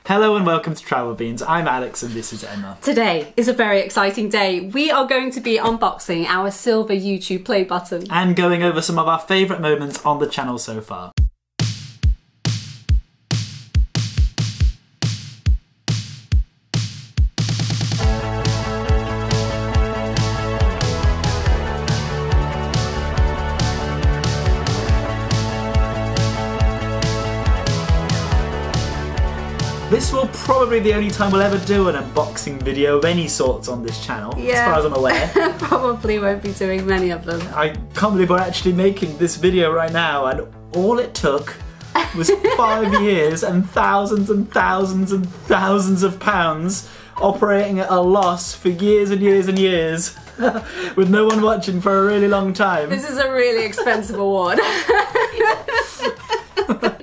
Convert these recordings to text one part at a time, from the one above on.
Hello and welcome to Travel Beans. I'm Alex and this is Emma. Today is a very exciting day. We are going to be unboxing our silver YouTube play button. And going over some of our favourite moments on the channel so far. This will probably be the only time we'll ever do an unboxing video of any sorts on this channel, as far as I'm aware. Probably won't be doing many of them. I can't believe we're actually making this video right now, and all it took was 5 years and thousands and thousands and thousands of pounds operating at a loss for years and years and years with no one watching for a really long time. This is a really expensive award.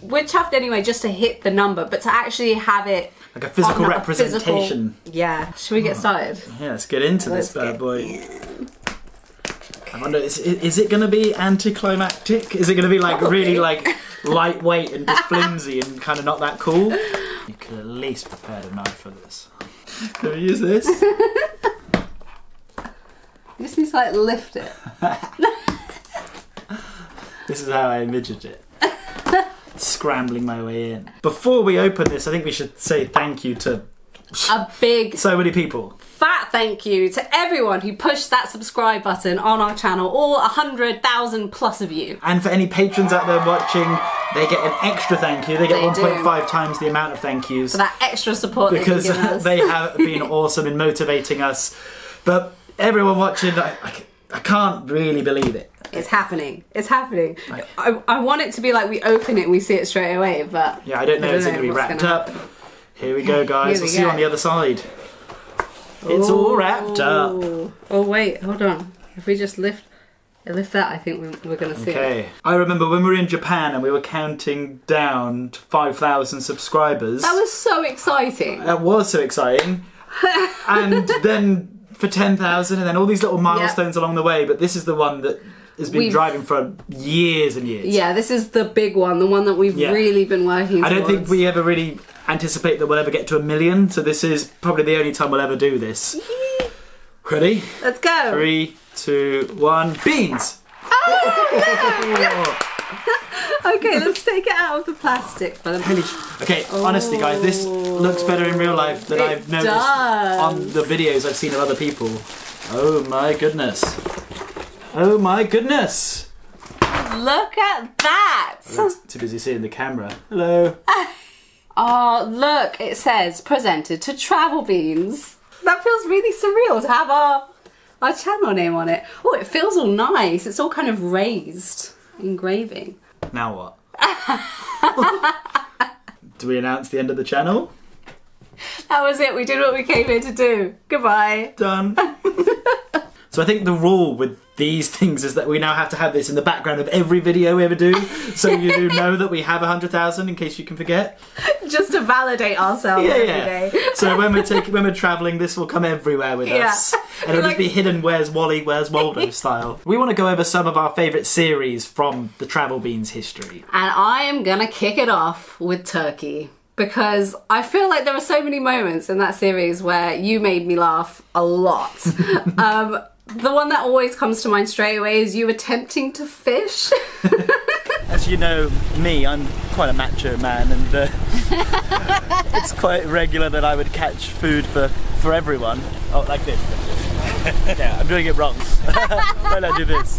We're chuffed anyway just to hit the number, but to actually have it like a physical representation. Yeah. Should we get started? Yeah, let's get into this bad boy. I wonder, is it going to be anticlimactic? Is it going to be like really like lightweight and just flimsy and kind of not that cool? You could at least prepare a knife for this. Can we use this? You just need to like lift it. This is how I envisioned it. Scrambling my way in. Before we open this, I think we should say thank you to a big, so many people. Fat thank you to everyone who pushed that subscribe button on our channel, all 100,000 plus of you. And for any patrons out there watching, they get an extra thank you. They get 1.5 times the amount of thank yous. For that extra support because they've given us. They have been awesome in motivating us. But everyone watching, I can't really believe it. It's happening. It's happening. I want it to be like we open it and we see it straight away, but yeah, I don't know. Is it going to be wrapped up? Here we go, guys. We'll see you on the other side. It's all wrapped up. Oh wait, hold on. If we just lift that, I think we're going to see it. Okay. I remember when we were in Japan and we were counting down to 5,000 subscribers. That was so exciting. That was so exciting. And then for 10,000 and then all these little milestones along the way, but this is the one that has been driving for years and years. Yeah, this is the big one, the one that we've really been working towards. I don't think we ever really anticipate that we'll ever get to 1 million, so this is probably the only time we'll ever do this. Ready? Let's go. 3, 2, 1, beans! Oh, no. Okay, let's take it out of the plastic. Okay, honestly guys, this looks better in real life than I've noticed on the videos I've seen of other people. Oh my goodness. Oh my goodness! Look at that! I'm too busy seeing the camera. Hello. Oh, look, it says presented to Travel Beans. That feels really surreal to have our channel name on it. Oh, it feels all nice. It's all kind of raised engraving. Now what? Do we announce the end of the channel? That was it. We did what we came here to do. Goodbye. Done. So I think the rule with these things is that we now have to have this in the background of every video we ever do, so you do know that we have 100,000 in case you can forget. Just to validate ourselves every day. So when we're travelling, this will come everywhere with us, and it'll just be hidden. Where's Wally? Where's Waldo style. We want to go over some of our favourite series from the Travel Beans history, and I am gonna kick it off with Turkey. Because I feel like there are so many moments in that series where you made me laugh a lot. The one that always comes to mind straight away is you attempting to fish. As you know me, I'm quite a macho man, and it's quite regular that I would catch food for everyone. Oh, like this. Yeah, I'm doing it wrong. Why don't I do this?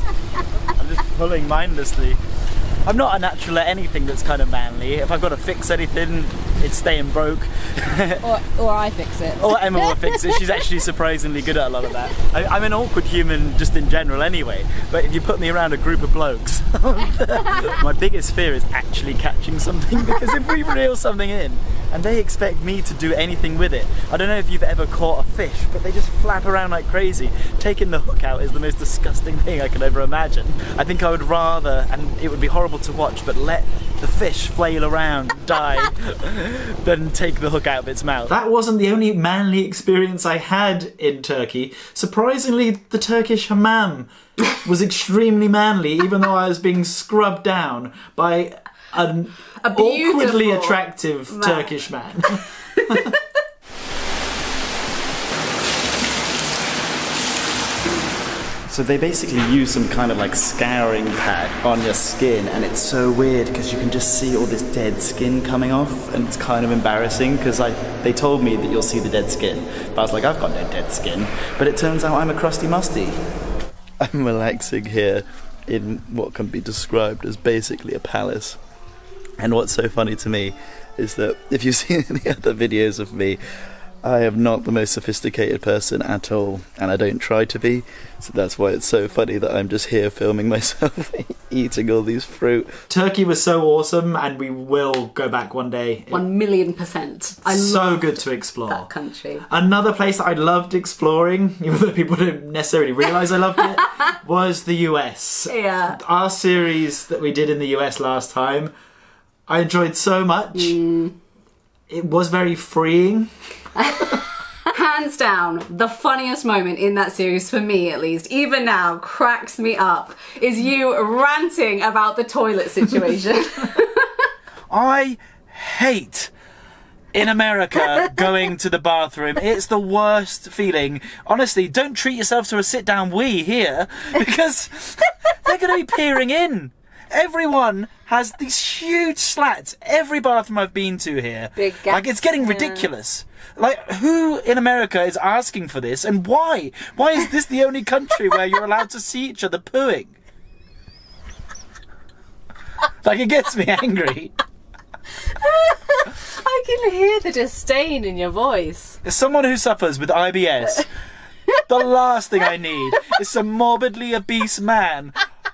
I'm just pulling mindlessly. I'm not a natural at anything that's kind of manly. If I've got to fix anything, it's staying broke. or I fix it. Or Emma will fix it. She's actually surprisingly good at a lot of that. I'm an awkward human just in general anyway, but if you put me around a group of blokes, my biggest fear is actually catching something, because if we reel something in and they expect me to do anything with it, I don't know if you've ever caught a fish, but they just flap around like crazy. Taking the hook out is the most disgusting thing I could ever imagine. I think I would rather, and it would be horrible to watch, but let the fish flail around and die than take the hook out of its mouth. That wasn't the only manly experience I had in Turkey. Surprisingly, the Turkish hammam was extremely manly, even though I was being scrubbed down by an awkwardly attractive Turkish man. So they basically use some kind of like scouring pad on your skin, and it's so weird because you can just see all this dead skin coming off, and it's kind of embarrassing because they told me that you'll see the dead skin, but I was like, I've got no dead skin, but it turns out I'm a crusty musty. I'm relaxing here in what can be described as basically a palace, and what's so funny to me is that if you've seen any other videos of me, I am not the most sophisticated person at all, and I don't try to be, so that's why it's so funny that I'm just here filming myself eating all these fruit. Turkey was so awesome, and we will go back one day. 1,000,000%. I so good to explore. That country. Another place that I loved exploring, even though people don't necessarily realise I loved it, was the US. Yeah. Our series that we did in the US last time, I enjoyed so much. It was very freeing. Hands down, the funniest moment in that series, for me at least, even now, cracks me up, is you ranting about the toilet situation. I hate in America going to the bathroom. It's the worst feeling. Honestly, don't treat yourself to a sit-down wee here, because they're going to be peering in. Everyone has these huge slats. Every bathroom I've been to here. Big gaps, like, it's getting ridiculous. Like, who in America is asking for this, and why? Why is this the only country where you're allowed to see each other pooing? Like, it gets me angry. I can hear the disdain in your voice. As someone who suffers with IBS, the last thing I need is some morbidly obese man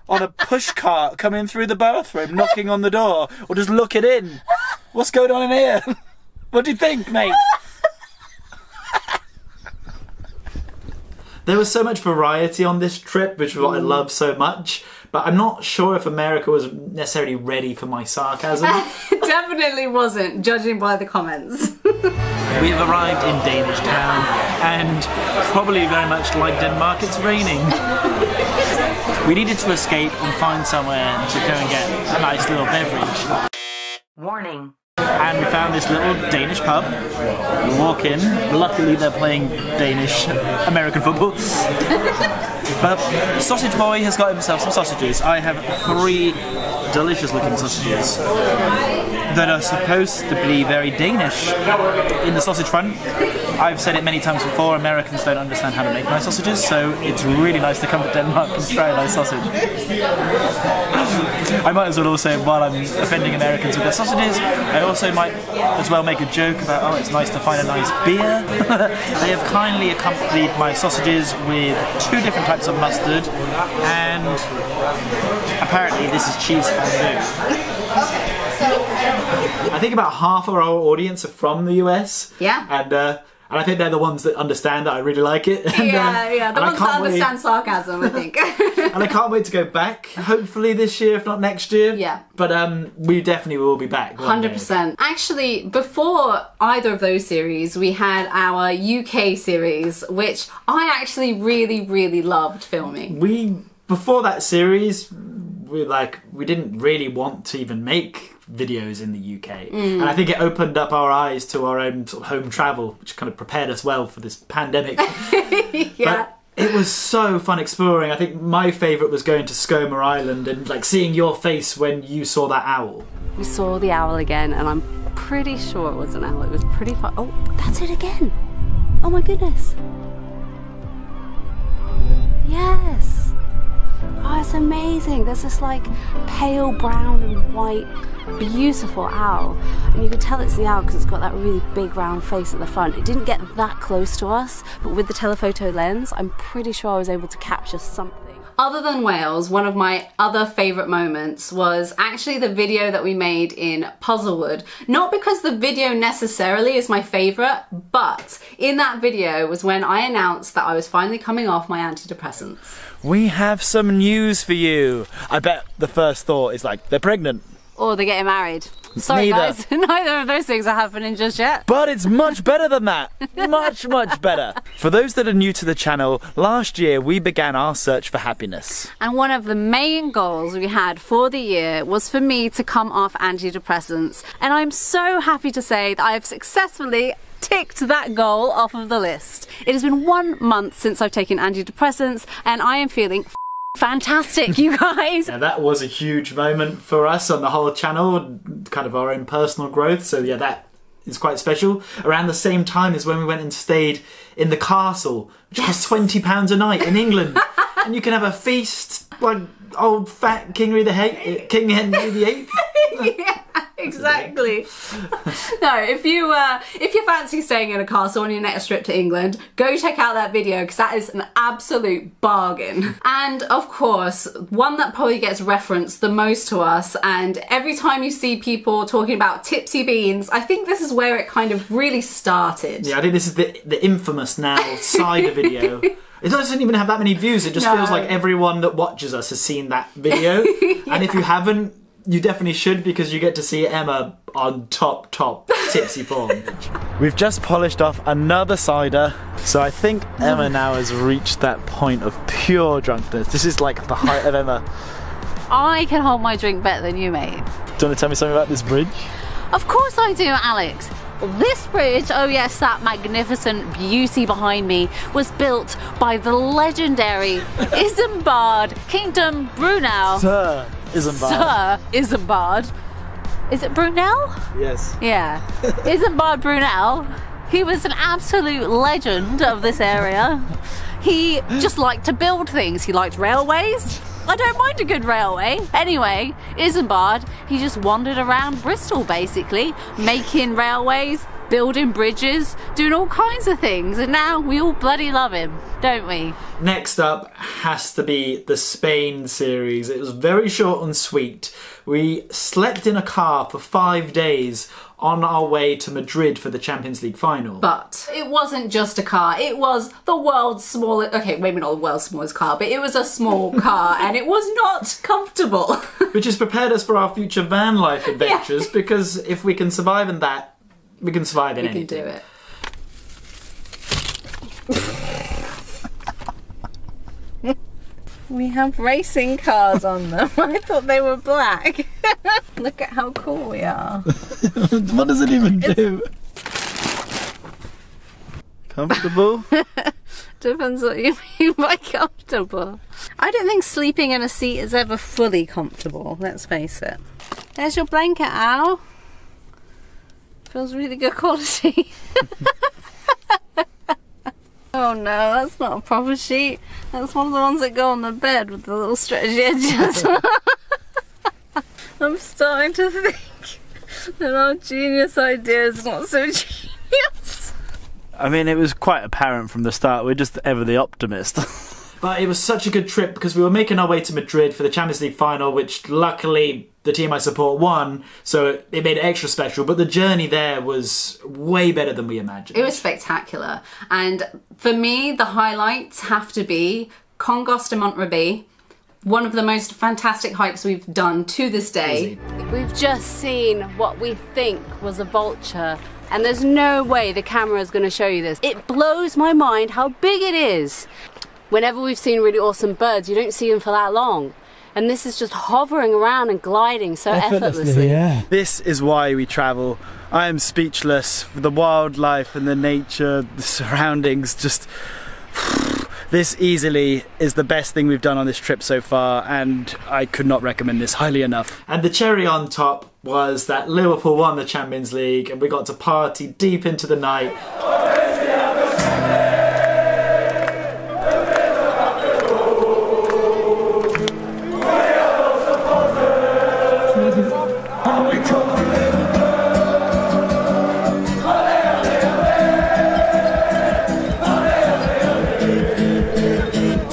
on a pushcart coming through the bathroom, knocking on the door, or just looking in. What's going on in here? What do you think, mate? There was so much variety on this trip, which is what I love so much, but I'm not sure if America was necessarily ready for my sarcasm. Definitely wasn't, judging by the comments. We have arrived in Danish town, and probably very much like Denmark, it's raining. We needed to escape and find somewhere to go and get a nice little beverage. Warning. And we found this little Danish pub. We walk in. Luckily they're playing Danish American football. But Sausage Boy has got himself some sausages. I have 3 delicious looking sausages that are supposed to be very Danish in the sausage front. I've said it many times before, Americans don't understand how to make nice sausages, so it's really nice to come to Denmark and try a nice sausage. I might as well also, while I'm offending Americans with their sausages, I also might as well make a joke about, oh, it's nice to find a nice beer. They have kindly accompanied my sausages with 2 different types of mustard, and apparently this is cheese fondue. I think about half of our audience are from the US. Yeah. And I think they're the ones that understand that I really like it. And, yeah, the ones that understand sarcasm, I think. And I can't wait to go back, hopefully this year, if not next year. Yeah. But we definitely will be back one 100%. day. Actually, before either of those series, we had our UK series, which I actually really, really loved filming. Before that series, we didn't really want to even make videos in the UK, and I think it opened up our eyes to our own sort of home travel, which kind of prepared us well for this pandemic. Yeah. But it was so fun exploring. I think my favourite was going to Skomer Island and like seeing your face when you saw that owl. We saw the owl again, and I'm pretty sure it was an owl. It was pretty fun. Oh, that's it again. Oh my goodness. Yes. Oh, it's amazing. There's this like pale brown and white, beautiful owl. And you can tell it's the owl because it's got that really big round face at the front. It didn't get that close to us, but with the telephoto lens, I'm pretty sure I was able to capture something. Other than whales, one of my other favourite moments was actually the video that we made in Puzzlewood. Not because the video necessarily is my favourite, but in that video was when I announced that I was finally coming off my antidepressants. We have some news for you. I bet the first thought is like, they're pregnant. Or they're getting married. Sorry Neither. guys, neither of those things are happening just yet. But it's much better than that. Much, much better. For those that are new to the channel, last year we began our search for happiness. And one of the main goals we had for the year was for me to come off antidepressants. And I'm so happy to say that I have successfully ticked that goal off of the list. It has been 1 month since I've taken antidepressants and I am feeling fantastic, you guys. Yeah, that was a huge moment for us on the whole channel, kind of our own personal growth. So yeah, that is quite special. Around the same time as when we went and stayed in the castle, which costs £20 a night in England. And you can have a feast like old fat King Henry VIII. Yeah, exactly. No, if you fancy staying in a castle on your next trip to England, go check out that video because that is an absolute bargain. And of course, one that probably gets referenced the most to us, and every time you see people talking about tipsy beans, I think this is where it kind of really started. Yeah, I think this is the infamous now cider video. It doesn't even have that many views. It just feels like everyone that watches us has seen that video. And if you haven't, you definitely should, because you get to see Emma on top tipsy form. We've just polished off another cider, so I think Emma now has reached that point of pure drunkenness. This is like the height of Emma. I can hold my drink better than you, mate. Do you want to tell me something about this bridge? Of course I do, Alex. This bridge, oh yes, that magnificent beauty behind me, was built by the legendary Isambard Kingdom Brunel. Sir Isambard. Sir Isambard. Is it Brunel? Yes. Yeah. Isambard Brunel. He was an absolute legend of this area. He just liked to build things. He liked railways. I don't mind a good railway. Anyway, Isambard, he just wandered around Bristol basically, making railways, building bridges, doing all kinds of things, and now we all bloody love him, don't we? Next up has to be the Spain series. It was very short and sweet. We slept in a car for 5 days on our way to Madrid for the Champions League final. But it wasn't just a car, it was the world's smallest, okay, maybe not the world's smallest car, but it was a small car and it was not comfortable. Which has prepared us for our future van life adventures, because if we can survive in that, we can survive in anything. We can do it. We have racing cars on them. I thought they were black. Look at how cool we are. What does it even do? Comfortable? Depends what you mean by comfortable. I don't think sleeping in a seat is ever fully comfortable, let's face it. There's your blanket, Al. Feels really good quality. Oh no, that's not a proper sheet. That's one of the ones that go on the bed with the little stretchy edges. I'm starting to think that our genius idea is not so genius. I mean, it was quite apparent from the start. We're just ever the optimist. But it was such a good trip because we were making our way to Madrid for the Champions League final, which luckily the team I support won, so it made it extra special. But the journey there was way better than we imagined. It was spectacular. And for me, the highlights have to be Congost de Montrabie, one of the most fantastic hikes we've done to this day. We've just seen what we think was a vulture, and there's no way the camera is going to show you this. It blows my mind how big it is. Whenever we've seen really awesome birds, you don't see them for that long. And this is just hovering around and gliding so effortlessly. Yeah. This is why we travel. I am speechless. The wildlife and the nature, the surroundings, just... This easily is the best thing we've done on this trip so far, and I could not recommend this highly enough. And the cherry on top was that Liverpool won the Champions League and we got to party deep into the night.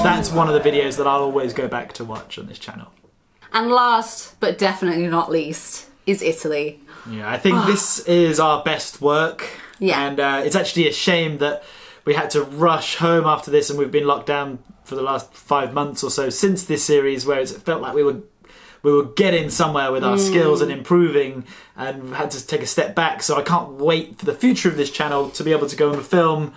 That's one of the videos that I'll always go back to watch on this channel. And last, but definitely not least, is Italy. Yeah, I think this is our best work. Yeah. And it's actually a shame that we had to rush home after this, and we've been locked down for the last 5 months or so since this series, where it felt like we were we were getting somewhere with our skills and improving, and had to take a step back. So I can't wait for the future of this channel to be able to go and film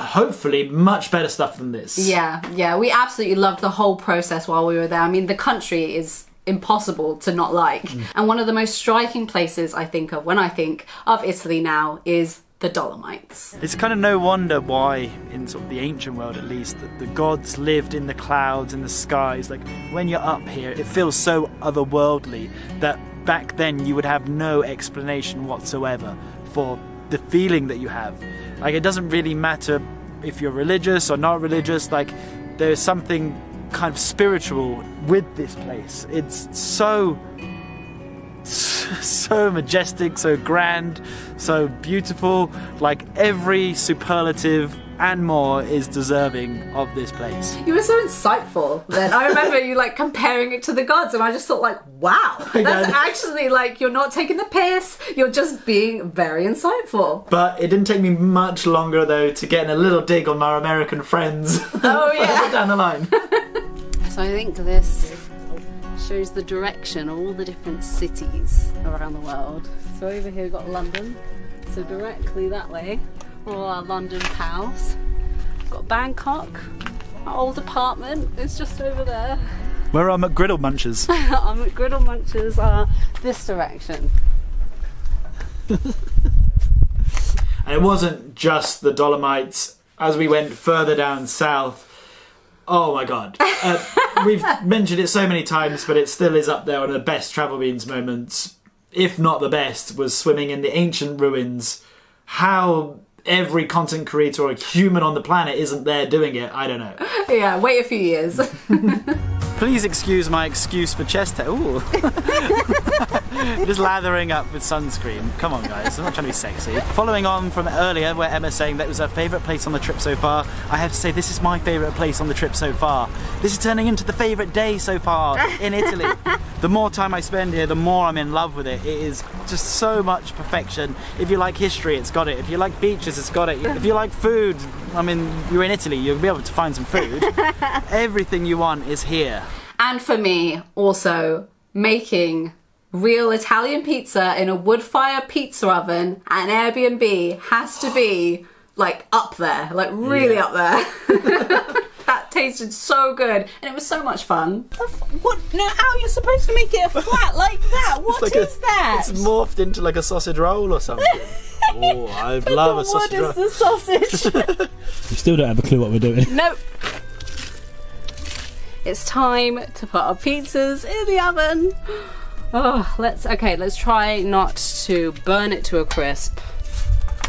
hopefully much better stuff than this. Yeah, we absolutely loved the whole process while we were there. I mean, the country is impossible to not like. And one of the most striking places I think of when I think of Italy now is the Dolomites. It's kind of no wonder why, in sort of the ancient world at least, that the gods lived in the clouds and the skies. Like, when you're up here, it feels so otherworldly that back then you would have no explanation whatsoever for the feeling that you have. Like, it doesn't really matter if you're religious or not religious, like, there's something kind of spiritual with this place. It's so majestic, so grand, so beautiful. Like, every superlative and more is deserving of this place. You were so insightful then. I remember you like comparing it to the gods, and I just thought like, wow, that's actually like, you're not taking the piss, you're just being very insightful. But it didn't take me much longer though to get in a little dig on our American friends. Oh yeah. Further down the line. So I think this shows the direction of all the different cities around the world. So over here we've got London, so directly that way, all our London pals. We've got Bangkok, our old apartment is just over there. Where are McGriddle Munchers? Our McGriddle Munchers are this direction. And it wasn't just the Dolomites. As we went further down south, oh my god. We've mentioned it so many times, but it still is up there on the best Travel Beans moments. If not the best, was swimming in the ancient ruins. How every content creator or human on the planet isn't there doing it, I don't know. Yeah, wait a few years. Please excuse my excuse for chest hair. Ooh. Just lathering up with sunscreen. Come on guys, I'm not trying to be sexy. Following on from earlier where Emma's saying that was her favourite place on the trip so far, I have to say this is my favourite place on the trip so far. This is turning into the favourite day so far in Italy. The more time I spend here, the more I'm in love with it. It is just so much perfection. If you like history, it's got it. If you like beaches, it's got it. If you like food, I mean, you're in Italy, you'll be able to find some food. Everything you want is here. And for me, also, making real Italian pizza in a wood fire pizza oven at an Airbnb has to be like up there, like really up there. That tasted so good and it was so much fun. What? Now how are you supposed to make it a flat like that? What like is that? It's morphed into like a sausage roll or something. Oh, I love a sausage roll. What is the sausage? We still don't have a clue what we're doing. Nope. It's time to put our pizzas in the oven. Oh, let's try not to burn it to a crisp.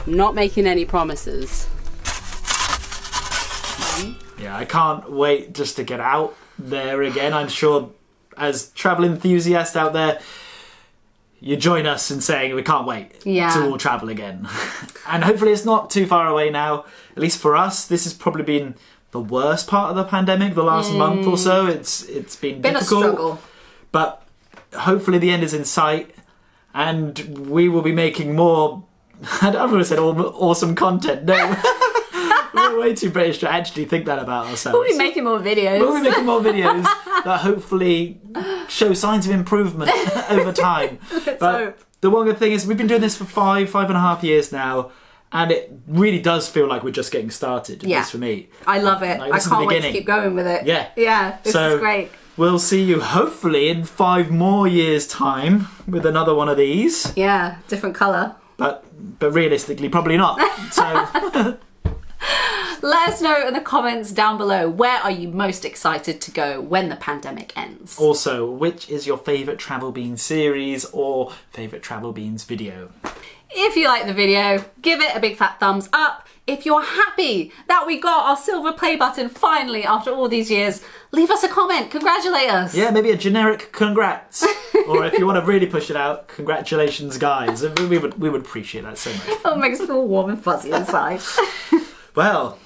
I'm not making any promises. Yeah, I can't wait just to get out there again. I'm sure as travel enthusiasts out there, you join us in saying we can't wait to all travel again. And hopefully it's not too far away now. At least for us, this has probably been the worst part of the pandemic, the last month or so. It's been difficult. A struggle. But hopefully the end is in sight and we will be making more, I don't want to say awesome content, no. We're way too British to actually think that about ourselves. We'll be making more videos. We'll be making more videos that hopefully show signs of improvement over time. Let's hope. The one good thing is we've been doing this for 5.5 years now, and it really does feel like we're just getting started, at least for me. I love it. Like, I can't wait to keep going with it. Yeah. Yeah, this is great. We'll see you hopefully in 5 more years' time with another one of these. Yeah, different colour. But realistically, probably not. So let us know in the comments down below, where are you most excited to go when the pandemic ends? Also, which is your favourite Travel Beans series or favourite Travel Beans video? If you like the video, give it a big fat thumbs up. If you're happy that we got our silver play button finally after all these years, leave us a comment, congratulate us. Yeah, maybe a generic congrats. Or if you want to really push it out, congratulations guys. We would appreciate that so much. It makes me feel warm and fuzzy inside. Well,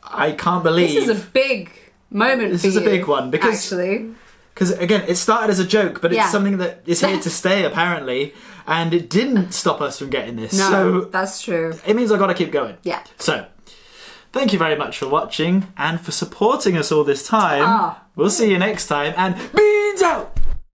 I can't believe... This is a big moment for you. This is a big one because... Actually. Because again, it started as a joke, but it's something that is here to stay apparently, and it didn't stop us from getting this. No, so that's true. It means I've got to keep going. Yeah. So, thank you very much for watching and for supporting us all this time. We'll see you next time, and beans out!